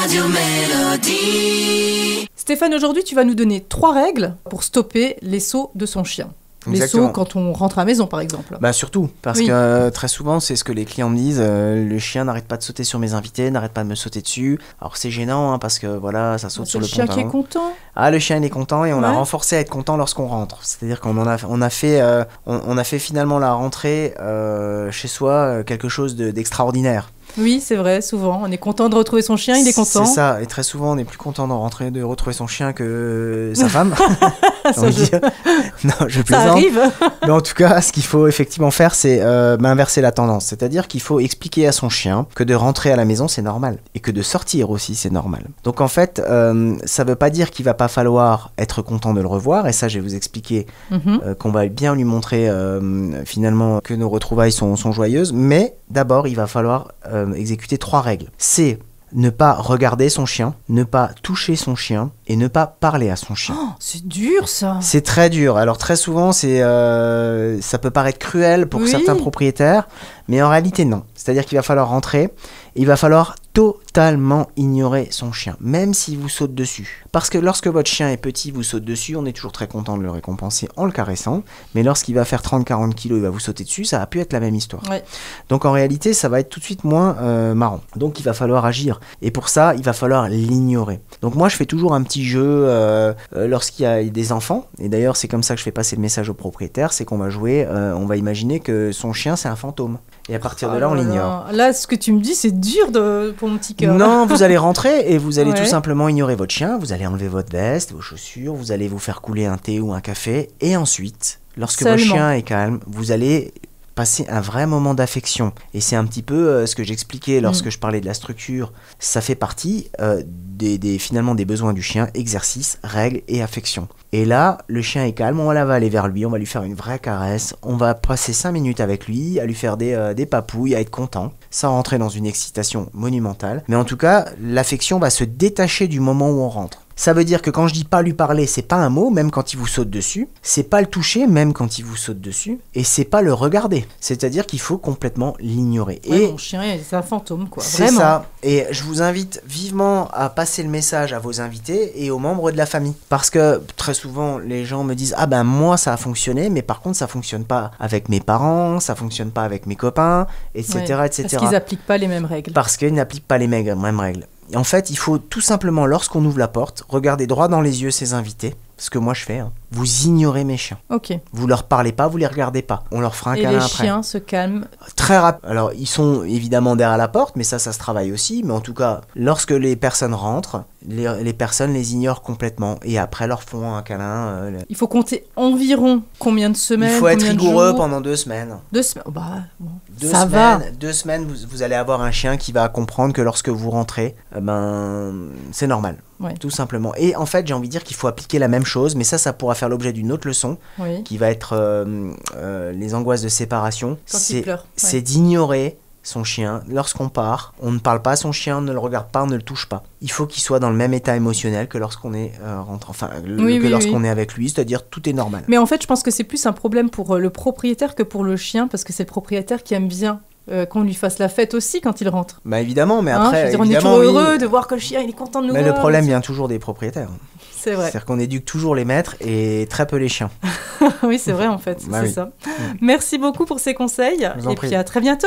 Radio Mélodie. Stéphane, aujourd'hui, tu vas nous donner 3 règles pour stopper les sauts de son chien. Exactement. Les sauts quand on rentre à la maison, par exemple. Bah surtout, parce Oui. que très souvent, c'est ce que les clients me disent, le chien n'arrête pas de sauter sur mes invités, n'arrête pas de me sauter dessus. Alors c'est gênant, hein, parce que voilà, ça saute C'est sur le le chien qui est pantalon. content. Ah, le chien il est content et on l'a Ouais. renforcé à être content lorsqu'on rentre. C'est-à-dire qu'on a fait finalement la rentrée chez soi quelque chose d'extraordinaire. Oui, c'est vrai, souvent. On est content de retrouver son chien, il est content. C'est ça, et très souvent on est plus content de retrouver son chien que sa femme. J'ai envie de dire. Non, je Ça plaisante. arrive. Mais en tout cas, ce qu'il faut effectivement faire, c'est inverser la tendance. C'est-à-dire qu'il faut expliquer à son chien que de rentrer à la maison, c'est normal. Et que de sortir aussi, c'est normal. Donc en fait, ça veut pas dire qu'il va pas falloir être content de le revoir. Et ça, je vais vous expliquer qu'on va bien lui montrer finalement que nos retrouvailles sont joyeuses. Mais d'abord, il va falloir exécuter 3 règles. C'est ne pas regarder son chien, ne pas toucher son chien et ne pas parler à son chien. Oh, c'est dur, ça. C'est très dur. Alors très souvent, ça peut paraître cruel pour Oui. certains propriétaires, mais en réalité non. C'est-à-dire qu'il va falloir rentrer, et il va falloir totalement ignorer son chien, même s'il vous saute dessus. Parce que lorsque votre chien est petit, vous saute dessus, on est toujours très content de le récompenser en le caressant, mais lorsqu'il va faire 30-40 kilos, il va vous sauter dessus, ça va plus être la même histoire. Ouais. Donc en réalité, ça va être tout de suite moins marrant. Donc il va falloir agir. Et pour ça, il va falloir l'ignorer. Donc moi, je fais toujours un petit jeu lorsqu'il y a des enfants. Et d'ailleurs, c'est comme ça que je fais passer le message au propriétaire, c'est qu'on va jouer, on va imaginer que son chien, c'est un fantôme. Et à partir de là, on l'ignore. Là, ce que tu me dis, c'est dur pour mon petit cœur. Non, vous allez rentrer et vous allez Ouais. tout simplement ignorer votre chien. Vous allez enlever votre veste, vos chaussures, vous allez vous faire couler un thé ou un café. Et ensuite, lorsque votre Seulement. chien est calme, vous allez passer un vrai moment d'affection. Et c'est un petit peu ce que j'expliquais lorsque je parlais de la structure. Ça fait partie finalement des besoins du chien, exercice, règles et affection. Et là, le chien est calme, on va aller vers lui, on va lui faire une vraie caresse, on va passer 5 minutes avec lui, à lui faire des papouilles, à être content, sans rentrer dans une excitation monumentale. Mais en tout cas, l'affection va se détacher du moment où on rentre. Ça veut dire que quand je dis pas lui parler, c'est pas un mot, même quand il vous saute dessus. C'est pas le toucher, même quand il vous saute dessus. Et c'est pas le regarder. C'est-à-dire qu'il faut complètement l'ignorer. Ouais, Et mon chien, c'est un fantôme, quoi. c'est Vraiment. ça. Et je vous invite vivement à passer le message à vos invités et aux membres de la famille. Parce que très souvent, les gens me disent « Ah ben moi, ça a fonctionné, mais par contre, ça fonctionne pas avec mes parents, ça fonctionne pas avec mes copains, etc. Ouais, etc. » Parce qu'ils n'appliquent pas les mêmes règles. Parce qu'ils n'appliquent pas les mêmes règles. En fait, il faut tout simplement, lorsqu'on ouvre la porte, regarder droit dans les yeux ses invités, ce que moi je fais, hein. Vous ignorez mes chiens. Ok. Vous leur parlez pas, vous les regardez pas. On leur fera un Et câlin les après. chiens se calment. Très rapide. Alors, ils sont évidemment derrière la porte, mais ça se travaille aussi. Mais en tout cas, lorsque les personnes rentrent, les personnes les ignorent complètement. Et après, leur font un câlin. Il faut compter environ combien de semaines. Il faut être combien de rigoureux jours pendant 2 semaines. 2 semaines. Oh, bah, bon, 2 ça semaines, va. 2 semaines, vous allez avoir un chien qui va comprendre que lorsque vous rentrez, c'est normal. Ouais. Tout simplement. Et en fait, j'ai envie de dire qu'il faut appliquer la même chose, mais ça pourra faire l'objet d'une autre leçon, Oui. qui va être les angoisses de séparation. Quand il pleure. C'est d'ignorer son chien. Lorsqu'on part, on ne parle pas à son chien, on ne le regarde pas, on ne le touche pas. Il faut qu'il soit dans le même état émotionnel que lorsqu'on est rentré, lorsqu'on est avec lui, c'est-à-dire tout est normal. Mais en fait, je pense que c'est plus un problème pour le propriétaire que pour le chien, parce que c'est le propriétaire qui aime bien qu'on lui fasse la fête aussi quand il rentre. Bah évidemment, mais Hein, après, je veux dire, on est évidemment, toujours oui. heureux de voir que le chien il est content de nous Mais voir. le problème vient toujours des propriétaires. C'est vrai. C'est-à-dire qu'on éduque toujours les maîtres et très peu les chiens. Oui, c'est vrai en fait. Bah c'est oui. ça. Merci beaucoup pour ces conseils. Je vous en Et prie. puis à très bientôt.